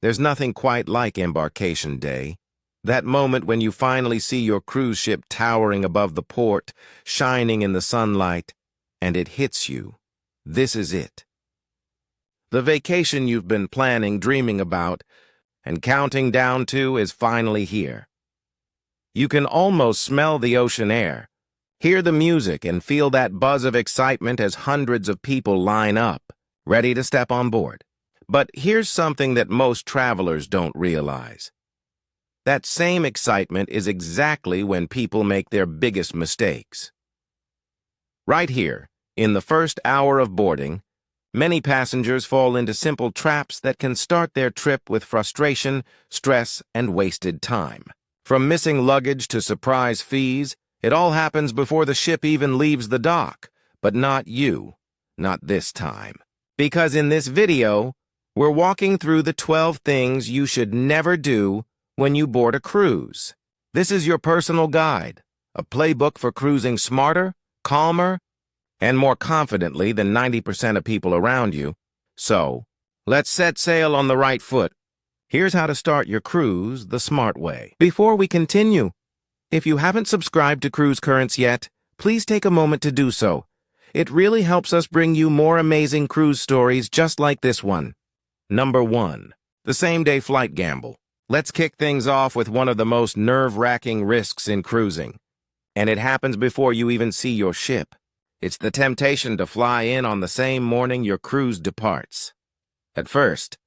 There's nothing quite like Embarkation Day. That moment when you finally see your cruise ship towering above the port, shining in the sunlight, and it hits you. This is it. The vacation you've been planning, dreaming about, and counting down to is finally here. You can almost smell the ocean air, hear the music, and feel that buzz of excitement as hundreds of people line up, ready to step on board. But here's something that most travelers don't realize. That same excitement is exactly when people make their biggest mistakes. Right here, in the first hour of boarding, many passengers fall into simple traps that can start their trip with frustration, stress, and wasted time. From missing luggage to surprise fees, it all happens before the ship even leaves the dock. But not you. Not this time. Because in this video, we're walking through the 12 things you should never do when you board a cruise. This is your personal guide, a playbook for cruising smarter, calmer, and more confidently than 90% of people around you. So, let's set sail on the right foot. Here's how to start your cruise the smart way. Before we continue, if you haven't subscribed to Cruise Currents yet, please take a moment to do so. It really helps us bring you more amazing cruise stories just like this one. Number 1. The same-day flight gamble. Let's kick things off with one of the most nerve-wracking risks in cruising. And it happens before you even see your ship. It's the temptation to fly in on the same morning your cruise departs. At first,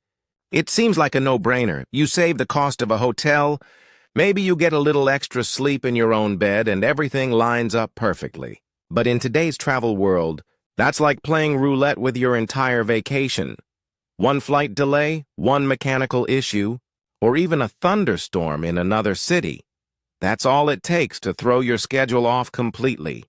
it seems like a no-brainer. You save the cost of a hotel, maybe you get a little extra sleep in your own bed, and everything lines up perfectly. But in today's travel world, that's like playing roulette with your entire vacation. One flight delay, one mechanical issue, or even a thunderstorm in another city. That's all it takes to throw your schedule off completely.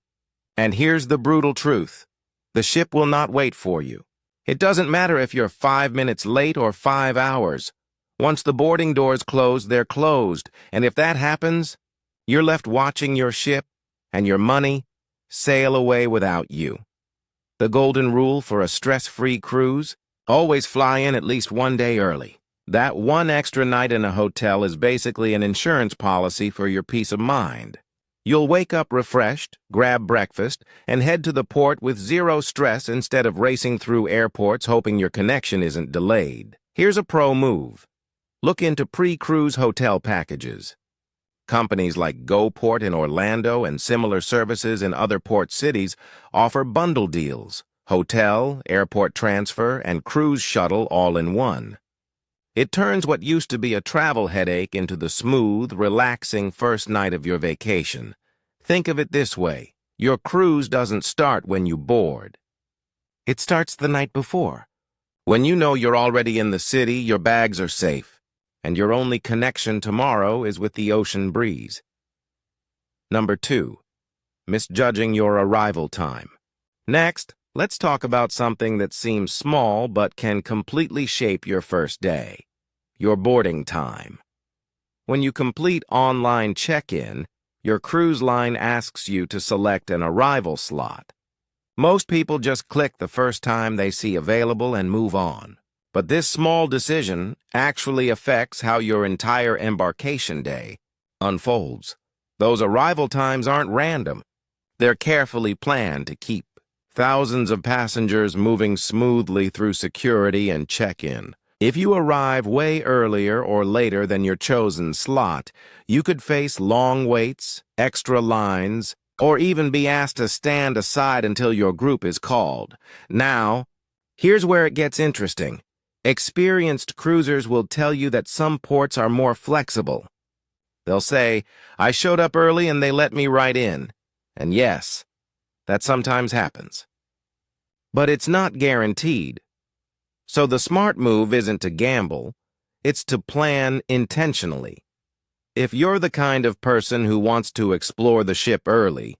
And here's the brutal truth. The ship will not wait for you. It doesn't matter if you're 5 minutes late or 5 hours. Once the boarding doors close, they're closed. And if that happens, you're left watching your ship and your money sail away without you. The golden rule for a stress-free cruise: always fly in at least one day early. That one extra night in a hotel is basically an insurance policy for your peace of mind. You'll wake up refreshed, grab breakfast, and head to the port with zero stress instead of racing through airports hoping your connection isn't delayed. Here's a pro move. Look into pre-cruise hotel packages. Companies like GoPort in Orlando and similar services in other port cities offer bundle deals: hotel, airport transfer, and cruise shuttle all in one. It turns what used to be a travel headache into the smooth, relaxing first night of your vacation. Think of it this way: your cruise doesn't start when you board. It starts the night before. When you know you're already in the city, your bags are safe, and your only connection tomorrow is with the ocean breeze. Number 2. Misjudging your arrival time. Next, let's talk about something that seems small but can completely shape your first day: your boarding time. When you complete online check-in, your cruise line asks you to select an arrival slot. Most people just click the first time they see available and move on. But this small decision actually affects how your entire embarkation day unfolds. Those arrival times aren't random. They're carefully planned to keep thousands of passengers moving smoothly through security and check-in. If you arrive way earlier or later than your chosen slot, you could face long waits, extra lines, or even be asked to stand aside until your group is called. Now, here's where it gets interesting. Experienced cruisers will tell you that some ports are more flexible. They'll say, "I showed up early and they let me right in." And yes, that sometimes happens. But it's not guaranteed. So the smart move isn't to gamble, it's to plan intentionally. If you're the kind of person who wants to explore the ship early,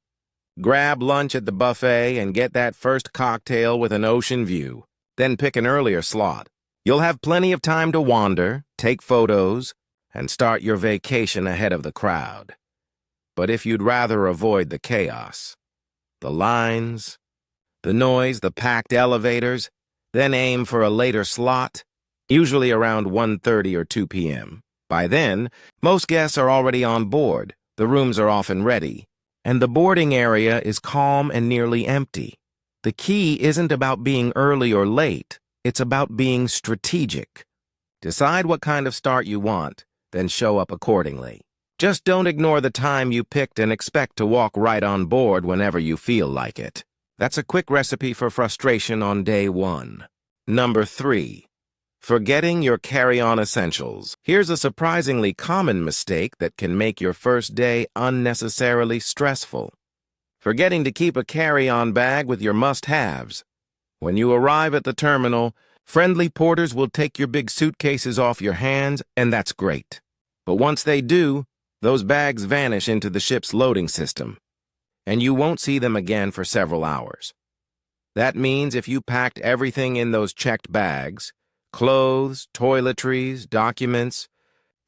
grab lunch at the buffet and get that first cocktail with an ocean view, then pick an earlier slot. You'll have plenty of time to wander, take photos, and start your vacation ahead of the crowd. But if you'd rather avoid the chaos, the lines, the noise, the packed elevators, then aim for a later slot, usually around 1:30 or 2 p.m. By then, most guests are already on board, the rooms are often ready, and the boarding area is calm and nearly empty. The key isn't about being early or late, it's about being strategic. Decide what kind of start you want, then show up accordingly. Just don't ignore the time you picked and expect to walk right on board whenever you feel like it. That's a quick recipe for frustration on day 1. Number 3. Forgetting your carry-on essentials. Here's a surprisingly common mistake that can make your first day unnecessarily stressful. Forgetting to keep a carry-on bag with your must-haves. When you arrive at the terminal, friendly porters will take your big suitcases off your hands, and that's great. But once they do, those bags vanish into the ship's loading system, and you won't see them again for several hours. That means if you packed everything in those checked bags, clothes, toiletries, documents,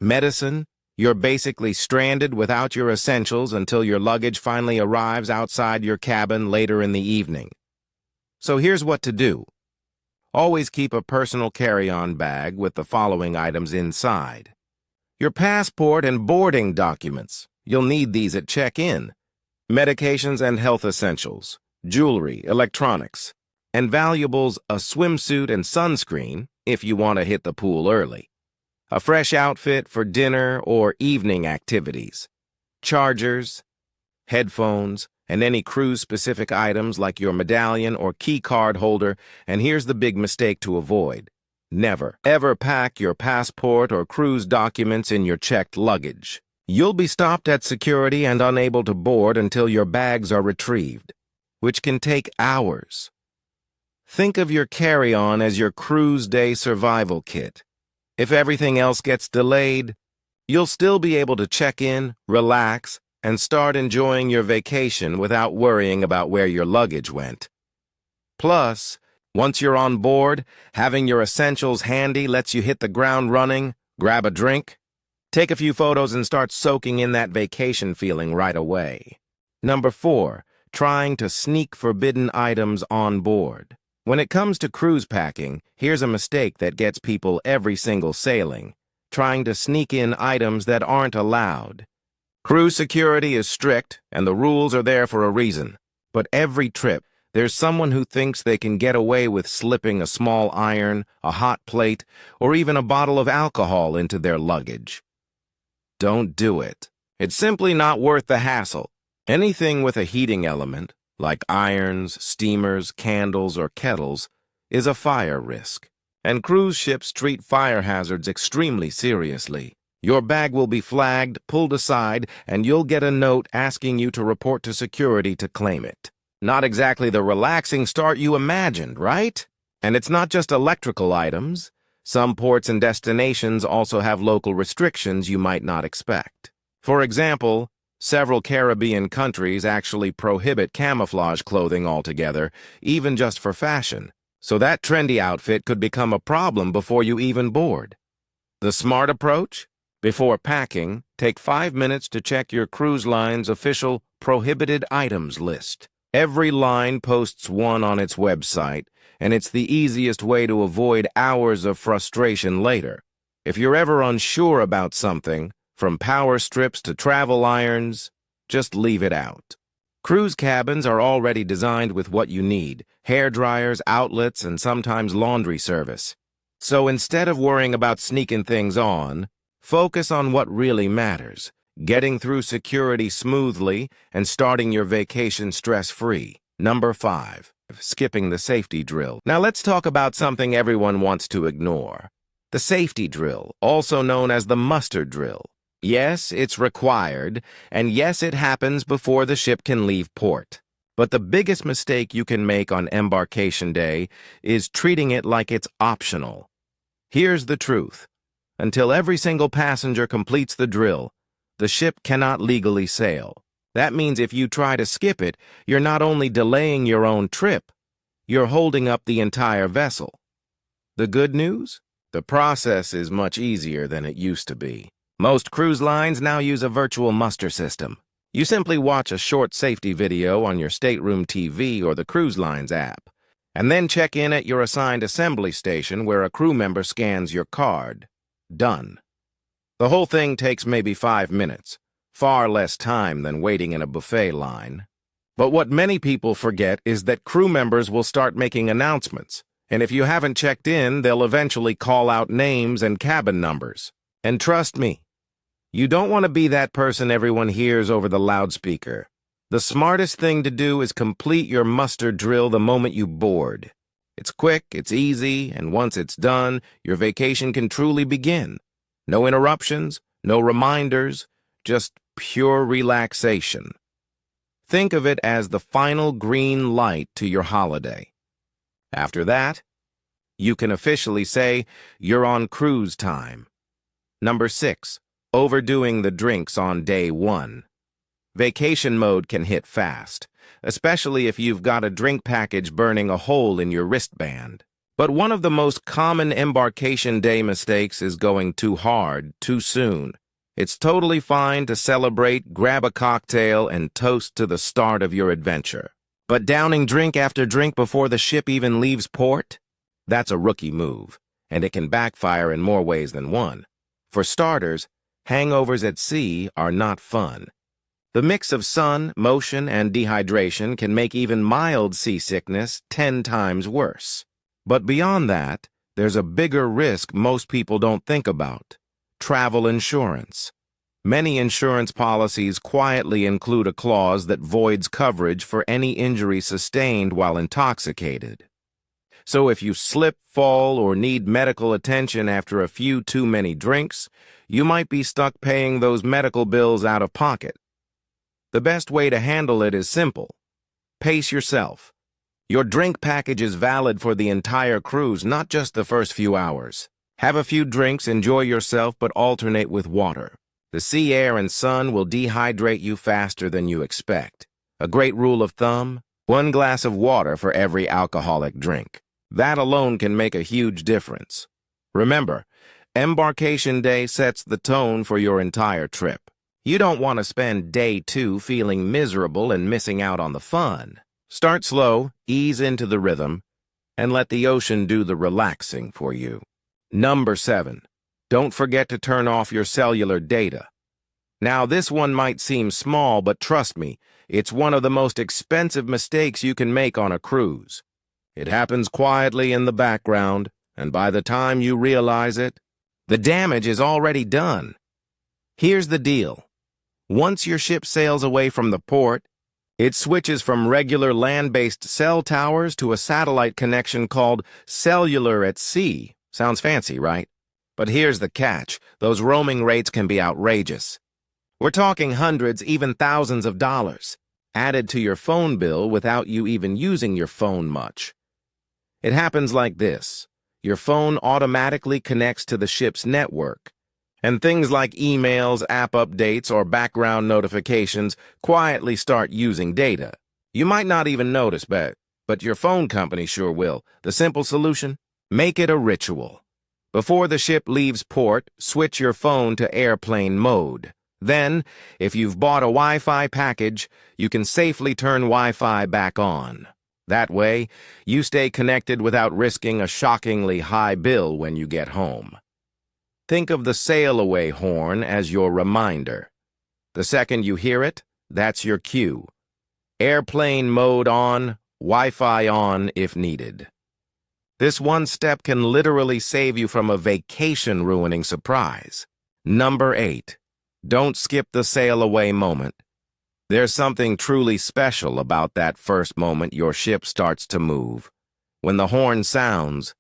medicine, you're basically stranded without your essentials until your luggage finally arrives outside your cabin later in the evening. So here's what to do. Always keep a personal carry-on bag with the following items inside. Your passport and boarding documents. You'll need these at check-in. Medications and health essentials, jewelry, electronics, and valuables, a swimsuit and sunscreen if you want to hit the pool early. A fresh outfit for dinner or evening activities. Chargers, headphones, and any cruise-specific items like your medallion or key card holder, and here's the big mistake to avoid. Never, ever pack your passport or cruise documents in your checked luggage. You'll be stopped at security and unable to board until your bags are retrieved, which can take hours. Think of your carry-on as your cruise day survival kit. If everything else gets delayed, you'll still be able to check in, relax, and start enjoying your vacation without worrying about where your luggage went. Plus, once you're on board, having your essentials handy lets you hit the ground running, grab a drink, take a few photos, and start soaking in that vacation feeling right away. Number 4, trying to sneak forbidden items on board. When it comes to cruise packing, here's a mistake that gets people every single sailing, trying to sneak in items that aren't allowed. Cruise security is strict, and the rules are there for a reason. But every trip, there's someone who thinks they can get away with slipping a small iron, a hot plate, or even a bottle of alcohol into their luggage. Don't do it. It's simply not worth the hassle. Anything with a heating element, like irons, steamers, candles, or kettles, is a fire risk. And cruise ships treat fire hazards extremely seriously. Your bag will be flagged, pulled aside, and you'll get a note asking you to report to security to claim it. Not exactly the relaxing start you imagined, right? And it's not just electrical items. Some ports and destinations also have local restrictions you might not expect. For example, several Caribbean countries actually prohibit camouflage clothing altogether, even just for fashion. So that trendy outfit could become a problem before you even board. The smart approach? Before packing, take 5 minutes to check your cruise line's official prohibited items list. Every line posts one on its website, and it's the easiest way to avoid hours of frustration later. If you're ever unsure about something, from power strips to travel irons, just leave it out. Cruise cabins are already designed with what you need: hair dryers, outlets, and sometimes laundry service. So instead of worrying about sneaking things on, focus on what really matters: getting through security smoothly and starting your vacation stress-free. Number 5, skipping the safety drill. Now let's talk about something everyone wants to ignore: the safety drill, also known as the muster drill. Yes, it's required, and yes, it happens before the ship can leave port. But the biggest mistake you can make on embarkation day is treating it like it's optional. Here's the truth: until every single passenger completes the drill, the ship cannot legally sail. That means if you try to skip it, you're not only delaying your own trip, you're holding up the entire vessel. The good news? The process is much easier than it used to be. Most cruise lines now use a virtual muster system. You simply watch a short safety video on your stateroom TV or the cruise line's app, And then check in at your assigned assembly station where a crew member scans your card. Done. The whole thing takes maybe 5 minutes, far less time than waiting in a buffet line. But what many people forget is that crew members will start making announcements, and if you haven't checked in, they'll eventually call out names and cabin numbers. And trust me, you don't want to be that person everyone hears over the loudspeaker. The smartest thing to do is complete your muster drill the moment you board. It's quick, it's easy, and once it's done, your vacation can truly begin. No interruptions, no reminders, just pure relaxation. Think of it as the final green light to your holiday. After that, you can officially say you're on cruise time. Number 6, overdoing the drinks on day 1. Vacation mode can hit fast, especially if you've got a drink package burning a hole in your wristband. But one of the most common embarkation day mistakes is going too hard, too soon. It's totally fine to celebrate, grab a cocktail, and toast to the start of your adventure. But downing drink after drink before the ship even leaves port? That's a rookie move, and it can backfire in more ways than one. For starters, hangovers at sea are not fun. The mix of sun, motion, and dehydration can make even mild seasickness 10 times worse. But beyond that, there's a bigger risk most people don't think about: travel insurance. Many insurance policies quietly include a clause that voids coverage for any injury sustained while intoxicated. So if you slip, fall, or need medical attention after a few too many drinks, you might be stuck paying those medical bills out of pocket. The best way to handle it is simple. Pace yourself. Your drink package is valid for the entire cruise, not just the first few hours. Have a few drinks, enjoy yourself, but alternate with water. The sea air and sun will dehydrate you faster than you expect. A great rule of thumb: 1 glass of water for every alcoholic drink. That alone can make a huge difference. Remember, Embarkation Day sets the tone for your entire trip. You don't want to spend day 2 feeling miserable and missing out on the fun. Start slow, ease into the rhythm, and let the ocean do the relaxing for you. Number 7. Don't forget to turn off your cellular data. Now, this one might seem small, but trust me, it's one of the most expensive mistakes you can make on a cruise. It happens quietly in the background, and by the time you realize it, the damage is already done. Here's the deal. Once your ship sails away from the port, it switches from regular land-based cell towers to a satellite connection called cellular at sea. Sounds fancy, right? But here's the catch. Those roaming rates can be outrageous. We're talking hundreds, even thousands of dollars, added to your phone bill without you even using your phone much. It happens like this. Your phone automatically connects to the ship's network, and things like emails, app updates, or background notifications quietly start using data. You might not even notice, but your phone company sure will. The simple solution? Make it a ritual. Before the ship leaves port, switch your phone to airplane mode. Then, if you've bought a Wi-Fi package, you can safely turn Wi-Fi back on. That way, you stay connected without risking a shockingly high bill when you get home. Think of the sail-away horn as your reminder. The second you hear it, that's your cue. Airplane mode on, Wi-Fi on if needed. This one step can literally save you from a vacation-ruining surprise. Number 8. Don't skip the sail-away moment. There's something truly special about that first moment your ship starts to move. When the horn sounds,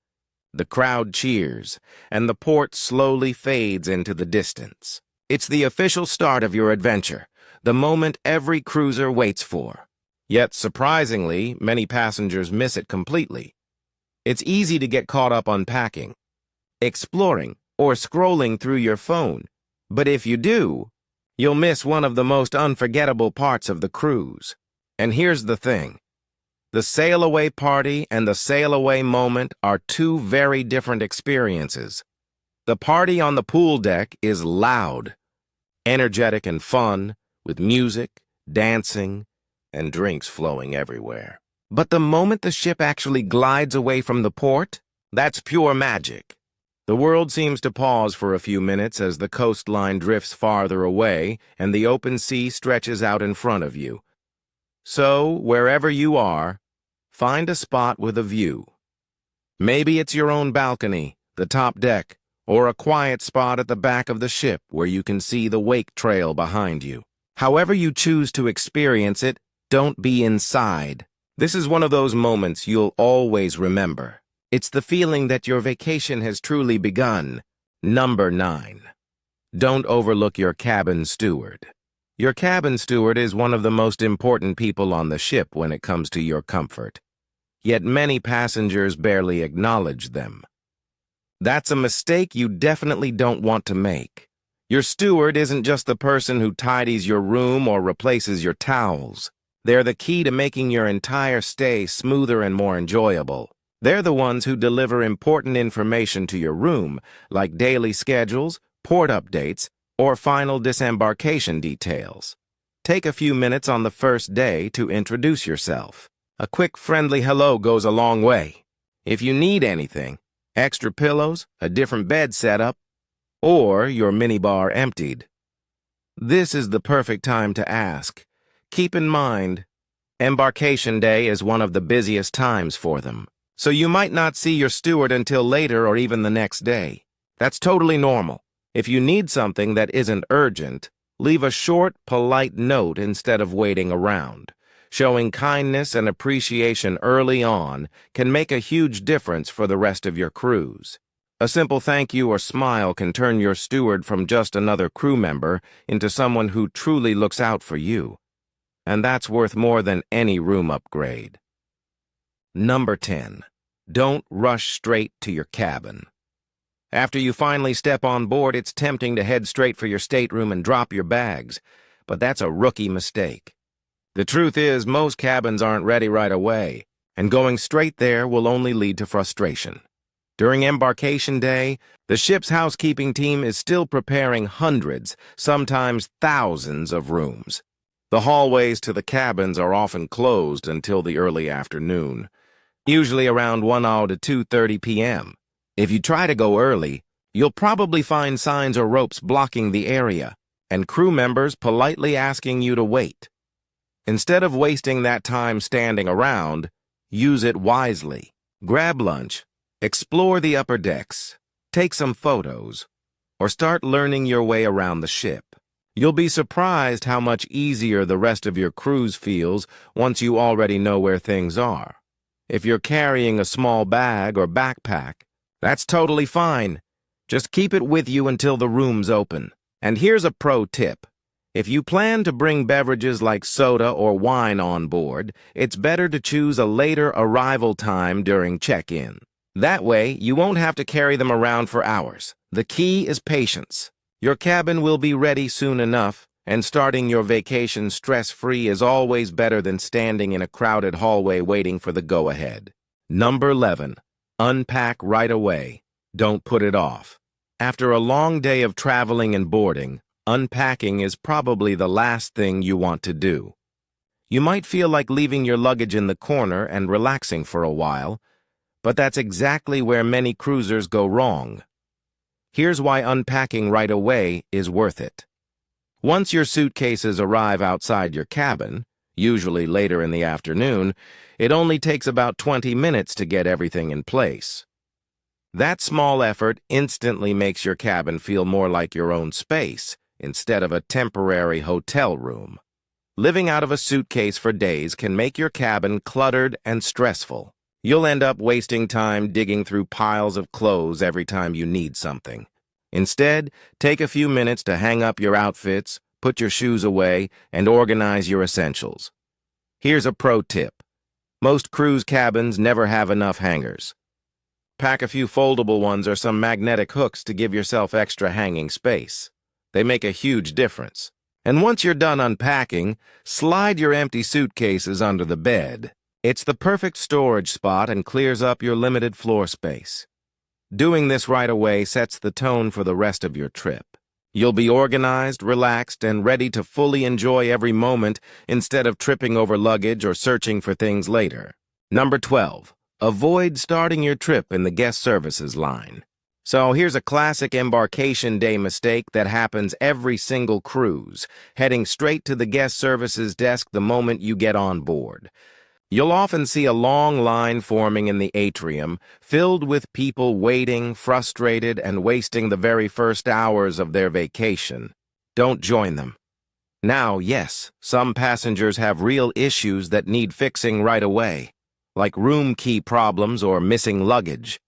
the crowd cheers, and the port slowly fades into the distance. It's the official start of your adventure, the moment every cruiser waits for. Yet, surprisingly, many passengers miss it completely. It's easy to get caught up unpacking, exploring, or scrolling through your phone. But if you do, you'll miss one of the most unforgettable parts of the cruise. And here's the thing. The sail-away party and the sail-away moment are two very different experiences. The party on the pool deck is loud, energetic and fun, with music, dancing, and drinks flowing everywhere. But the moment the ship actually glides away from the port, that's pure magic. The world seems to pause for a few minutes as the coastline drifts farther away and the open sea stretches out in front of you. So, wherever you are, find a spot with a view. Maybe it's your own balcony, the top deck, or a quiet spot at the back of the ship where you can see the wake trail behind you. However you choose to experience it, don't be inside. This is one of those moments you'll always remember. It's the feeling that your vacation has truly begun. Number 9. Don't overlook your cabin steward. Your cabin steward is one of the most important people on the ship when it comes to your comfort. Yet many passengers barely acknowledge them. That's a mistake you definitely don't want to make. Your steward isn't just the person who tidies your room or replaces your towels. They're the key to making your entire stay smoother and more enjoyable. They're the ones who deliver important information to your room, like daily schedules, port updates, or final disembarkation details. Take a few minutes on the first day to introduce yourself. A quick friendly hello goes a long way. If you need anything, extra pillows, a different bed setup, or your minibar emptied, this is the perfect time to ask. Keep in mind, Embarkation Day is one of the busiest times for them, so you might not see your steward until later or even the next day. That's totally normal. If you need something that isn't urgent, leave a short, polite note instead of waiting around. Showing kindness and appreciation early on can make a huge difference for the rest of your cruise. A simple thank you or smile can turn your steward from just another crew member into someone who truly looks out for you. And that's worth more than any room upgrade. Number 10. Don't rush straight to your cabin. After you finally step on board, it's tempting to head straight for your stateroom and drop your bags, but that's a rookie mistake. The truth is, most cabins aren't ready right away, and going straight there will only lead to frustration. During Embarkation Day, the ship's housekeeping team is still preparing hundreds, sometimes thousands of rooms. The hallways to the cabins are often closed until the early afternoon, usually around 1 to 2:30 p.m. If you try to go early, you'll probably find signs or ropes blocking the area, and crew members politely asking you to wait. Instead of wasting that time standing around, use it wisely. Grab lunch, explore the upper decks, take some photos, or start learning your way around the ship. You'll be surprised how much easier the rest of your cruise feels once you already know where things are. If you're carrying a small bag or backpack, that's totally fine. Just keep it with you until the rooms open. And here's a pro tip. If you plan to bring beverages like soda or wine on board, it's better to choose a later arrival time during check-in. That way, you won't have to carry them around for hours. The key is patience. Your cabin will be ready soon enough, and starting your vacation stress-free is always better than standing in a crowded hallway waiting for the go-ahead. Number 11. Unpack right away. Don't put it off. After a long day of traveling and boarding, unpacking is probably the last thing you want to do. You might feel like leaving your luggage in the corner and relaxing for a while, but that's exactly where many cruisers go wrong. Here's why unpacking right away is worth it. Once your suitcases arrive outside your cabin, usually later in the afternoon, it only takes about 20 minutes to get everything in place. That small effort instantly makes your cabin feel more like your own space instead of a temporary hotel room. Living out of a suitcase for days can make your cabin cluttered and stressful. You'll end up wasting time digging through piles of clothes every time you need something. Instead, take a few minutes to hang up your outfits, put your shoes away, and organize your essentials. Here's a pro tip. Most cruise cabins never have enough hangers. Pack a few foldable ones or some magnetic hooks to give yourself extra hanging space. They make a huge difference. And once you're done unpacking, slide your empty suitcases under the bed. It's the perfect storage spot and clears up your limited floor space. Doing this right away sets the tone for the rest of your trip. You'll be organized, relaxed, and ready to fully enjoy every moment instead of tripping over luggage or searching for things later. Number 12. Avoid starting your trip in the guest services line. So here's a classic embarkation day mistake that happens every single cruise, heading straight to the guest services desk the moment you get on board. You'll often see a long line forming in the atrium, filled with people waiting, frustrated, and wasting the very first hours of their vacation. Don't join them. Now, yes, some passengers have real issues that need fixing right away, like room key problems or missing luggage.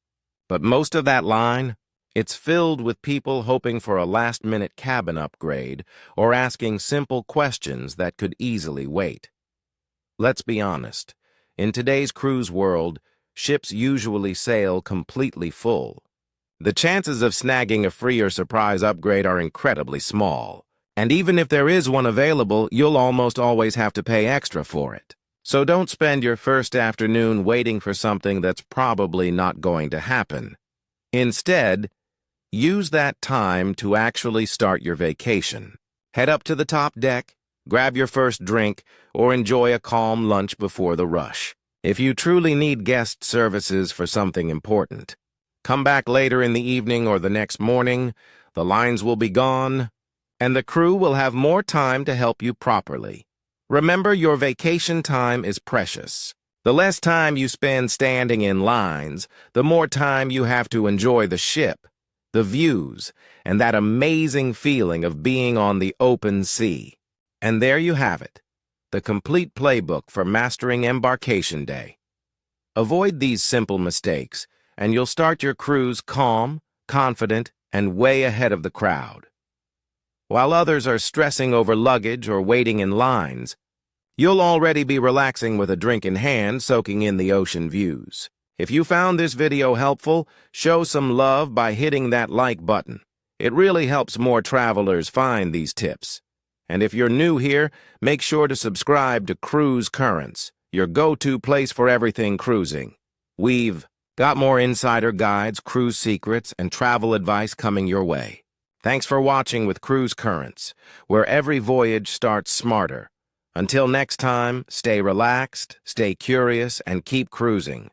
But most of that line, it's filled with people hoping for a last-minute cabin upgrade or asking simple questions that could easily wait. Let's be honest. In today's cruise world, ships usually sail completely full. The chances of snagging a free or surprise upgrade are incredibly small. And even if there is one available, you'll almost always have to pay extra for it. So don't spend your first afternoon waiting for something that's probably not going to happen. Instead, use that time to actually start your vacation. Head up to the top deck, grab your first drink, or enjoy a calm lunch before the rush. If you truly need guest services for something important, come back later in the evening or the next morning. The lines will be gone, and the crew will have more time to help you properly. Remember, your vacation time is precious. The less time you spend standing in lines, the more time you have to enjoy the ship, the views, and that amazing feeling of being on the open sea. And there you have it, the complete playbook for mastering Embarkation Day. Avoid these simple mistakes, and you'll start your cruise calm, confident, and way ahead of the crowd. While others are stressing over luggage or waiting in lines, you'll already be relaxing with a drink in hand, soaking in the ocean views. If you found this video helpful, show some love by hitting that like button. It really helps more travelers find these tips. And if you're new here, make sure to subscribe to Cruise Currents, your go-to place for everything cruising. We've got more insider guides, cruise secrets, and travel advice coming your way. Thanks for watching with Cruise Currents, where every voyage starts smarter. Until next time, stay relaxed, stay curious, and keep cruising.